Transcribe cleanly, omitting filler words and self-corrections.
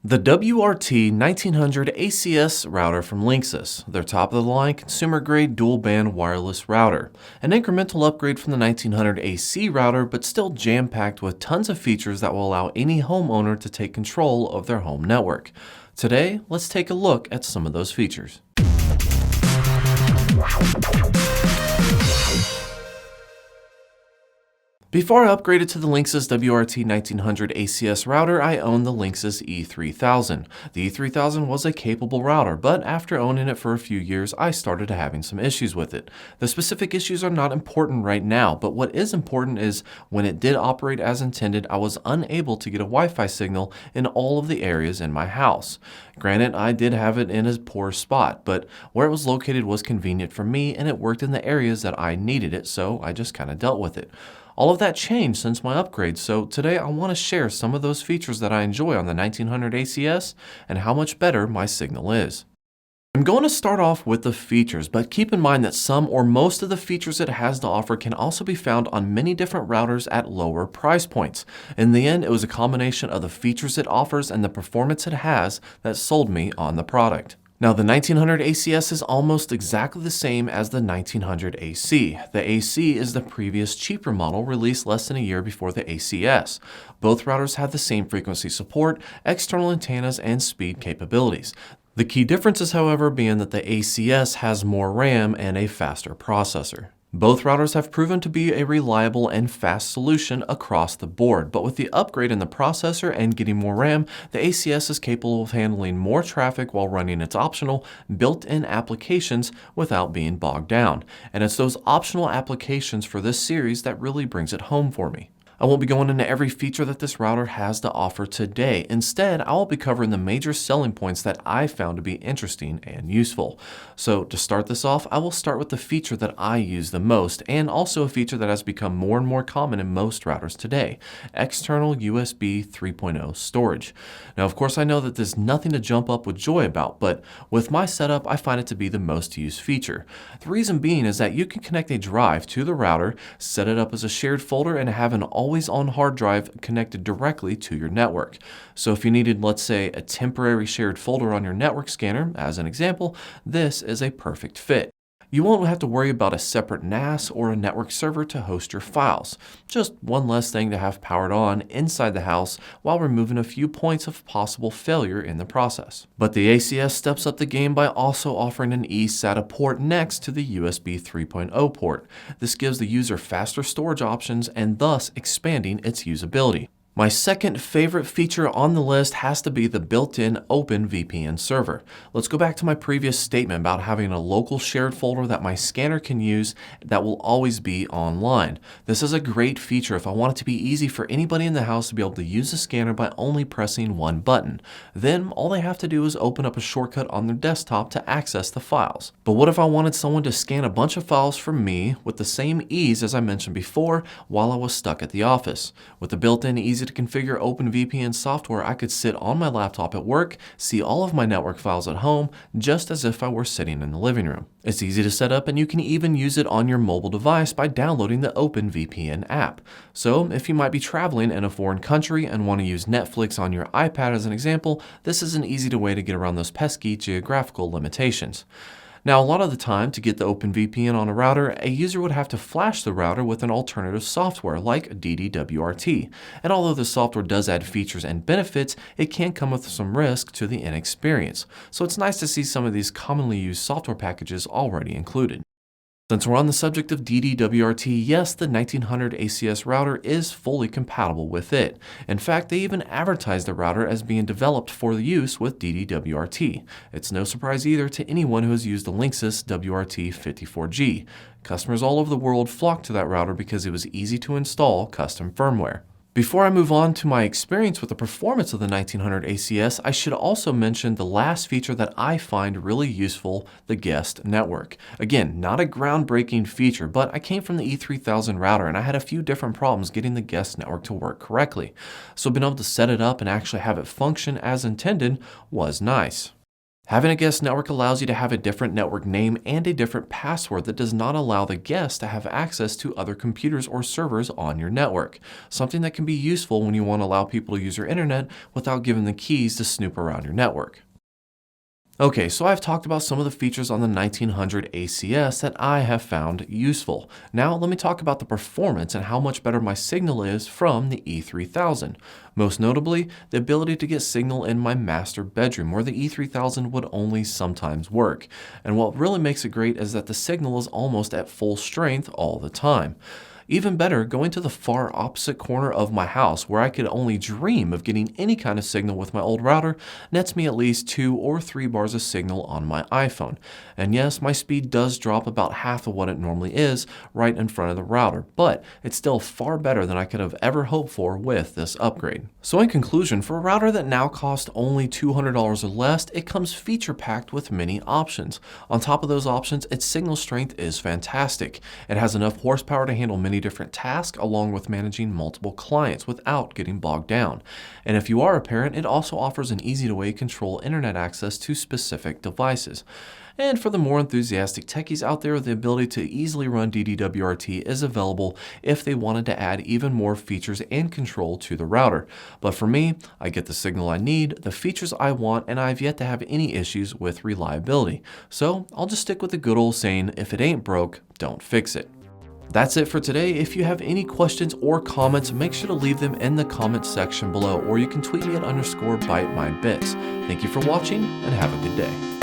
The WRT 1900 ACS router from Linksys, their top-of-the-line consumer-grade dual-band wireless router. An incremental upgrade from the 1900 AC router, but still jam-packed with tons of features that will allow any homeowner to take control of their home network. Today, let's take a look at some of those features. Before I upgraded to the Linksys WRT 1900 ACS router, I owned the Linksys E3000. The E3000 was a capable router, but after owning it for a few years, I started having some issues with it. The specific issues are not important right now, but what is important is when it did operate as intended, I was unable to get a Wi-Fi signal in all of the areas in my house. Granted, I did have it in a poor spot, but where it was located was convenient for me and it worked in the areas that I needed it, so I just kind of dealt with it. All of that changed since my upgrade, so today I want to share some of those features that I enjoy on the 1900 ACS and how much better my signal is. I'm going to start off with the features, but keep in mind that some or most of the features it has to offer can also be found on many different routers at lower price points. In the end, it was a combination of the features it offers and the performance it has that sold me on the product. Now, the 1900 ACS is almost exactly the same as the 1900 AC. The AC is the previous cheaper model released less than a year before the ACS. Both routers have the same frequency support, external antennas, and speed capabilities. The key differences, however, being that the ACS has more RAM and a faster processor. Both routers have proven to be a reliable and fast solution across the board, but with the upgrade in the processor and getting more RAM, the ACS is capable of handling more traffic while running its optional built-in applications without being bogged down. And it's those optional applications for this series that really brings it home for me. I won't be going into every feature that this router has to offer today. Instead, I will be covering the major selling points that I found to be interesting and useful. So to start this off, I will start with the feature that I use the most, and also a feature that has become more and more common in most routers today: external USB 3.0 storage. Now, of course, I know that there's nothing to jump up with joy about, but with my setup, I find it to be the most used feature. The reason being is that you can connect a drive to the router, set it up as a shared folder, and have an always-on hard drive connected directly to your network. So if you needed, let's say, a temporary shared folder on your network scanner, as an example, this is a perfect fit. You won't have to worry about a separate NAS or a network server to host your files. Just one less thing to have powered on inside the house while removing a few points of possible failure in the process. But the ACS steps up the game by also offering an eSATA port next to the USB 3.0 port. This gives the user faster storage options and thus expanding its usability. My second favorite feature on the list has to be the built-in open VPN server. Let's go back to my previous statement about having a local shared folder that my scanner can use that will always be online. This is a great feature if I want it to be easy for anybody in the house to be able to use the scanner by only pressing one button. Then all they have to do is open up a shortcut on their desktop to access the files. But what if I wanted someone to scan a bunch of files for me with the same ease as I mentioned before while I was stuck at the office? With the built-in easy to configure OpenVPN software, I could sit on my laptop at work, see all of my network files at home, just as if I were sitting in the living room. It's easy to set up and you can even use it on your mobile device by downloading the OpenVPN app. So if you might be traveling in a foreign country and want to use Netflix on your iPad as an example, this is an easy way to get around those pesky geographical limitations. Now, a lot of the time, to get the OpenVPN on a router, a user would have to flash the router with an alternative software like DD-WRT. And although the software does add features and benefits, it can come with some risk to the inexperienced. So it's nice to see some of these commonly used software packages already included. Since we're on the subject of DD-WRT, yes, the 1900 ACS router is fully compatible with it. In fact, they even advertise the router as being developed for the use with DD-WRT. It's no surprise either to anyone who has used the Linksys WRT54G. Customers all over the world flock to that router because it was easy to install custom firmware. Before I move on to my experience with the performance of the 1900 ACS, I should also mention the last feature that I find really useful, the guest network. Again, not a groundbreaking feature, but I came from the E3000 router and I had a few different problems getting the guest network to work correctly. So being able to set it up and actually have it function as intended was nice. Having a guest network allows you to have a different network name and a different password that does not allow the guest to have access to other computers or servers on your network, something that can be useful when you want to allow people to use your internet without giving the keys to snoop around your network. Okay, so I've talked about some of the features on the 1900 ACS that I have found useful. Now let me talk about the performance and how much better my signal is from the E3000. Most notably, the ability to get signal in my master bedroom where the E3000 would only sometimes work. And what really makes it great is that the signal is almost at full strength all the time. Even better, going to the far opposite corner of my house where I could only dream of getting any kind of signal with my old router nets me at least 2 or 3 bars of signal on my iPhone. And yes, my speed does drop about half of what it normally is right in front of the router, but it's still far better than I could have ever hoped for with this upgrade. So in conclusion, for a router that now costs only $200 or less, it comes feature packed with many options. On top of those options, its signal strength is fantastic. It has enough horsepower to handle many different tasks along with managing multiple clients without getting bogged down. And if you are a parent, it also offers an easy-to-way control internet access to specific devices. And for the more enthusiastic techies out there, the ability to easily run DDWRT is available if they wanted to add even more features and control to the router. But for me, I get the signal I need, the features I want, and I've yet to have any issues with reliability. So I'll just stick with the good old saying, if it ain't broke, don't fix it. That's it for today. If you have any questions or comments, make sure to leave them in the comment section below, or you can tweet me at _ByteMyBits. Thank you for watching and have a good day.